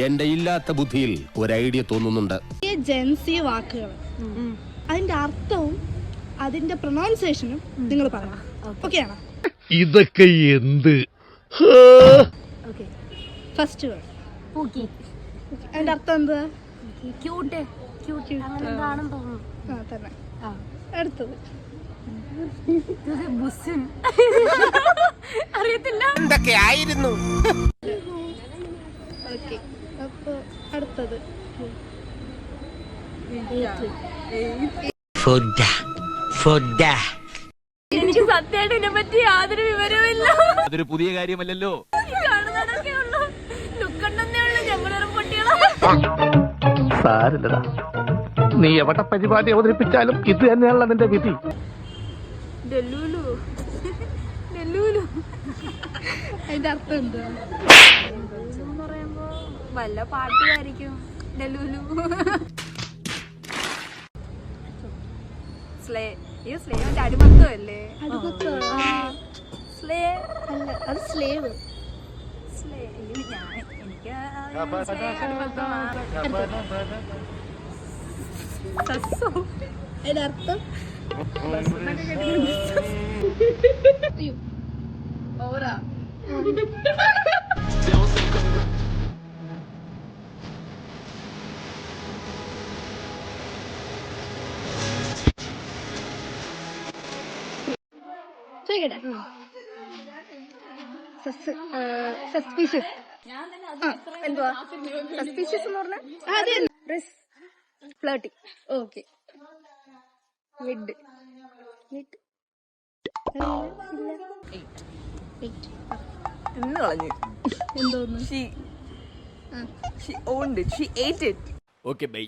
എന്റെ ഇല്ലാത്ത ബുദ്ധിയിൽ ഒരു ഐഡിയ തോന്നുന്നുണ്ട്. ജെൻസി വാക്കുകൾ അതിന്റെ അർത്ഥവും അതിന്റെ പ്രൊനൗൺസിയേഷനും നിങ്ങൾ പറയണം. ഓക്കെയാണോ? ഇതൊക്കെ എന്ത്? ഫസ്റ്റ് വേർഡ് അതിന്റെ അർത്ഥം എന്താ? തന്നെ. അടുത്തത് അറിയത്തില്ല. എന്തൊക്കെ ആയിരുന്നു? ഓക്കെ, അപ്പൊ അടുത്തത് എനിക്ക് സത്യമായിട്ട് ഇതിനെ പറ്റി യാതൊരു വിവരവുമില്ല. അതൊരു പുതിയ കാര്യമല്ലല്ലോ. കാണുന്നതൊക്കെ ഉള്ളു, ലുക്കണ്ടെന്നേ ഉള്ളു. ഞങ്ങളൊരു പൊട്ടികളാ. സാരില്ലടാ, നീ എവിടെ പരിപാടി അവതരിപ്പിച്ചാലും ഇത് തന്നെയാണല്ലോ നിന്റെ വിധി. ഡെല്ലൂലു ഡെല്ലൂലു അതിന്റെ അർത്ഥം എന്താ? എന്ന് പറയുമ്പോ വല്ല പാട്ടുകാരിക്കും. ഡെല്ലൂലു സ്ലേ. ഈ സ്ലേവിന്റെ അടിമത്തല്ലേ? സ്ലേ അല്ല, അത് സ്ലേവ്. സ്ലേ എനിക്ക് അതിന്റെ അർത്ഥം ഓരാ. സസ്പീഷ്യസ്. എന്തുവാ സസ്പീഷ്യസ് എന്ന് പറഞ്ഞാൽ? ഫ്ലർട്ടി. ഓക്കെ. മിഡ് മിഡ് എന്ന് കളഞ്ഞു. എന്തോന്ന്? She owned it. She ate it. Okay bye.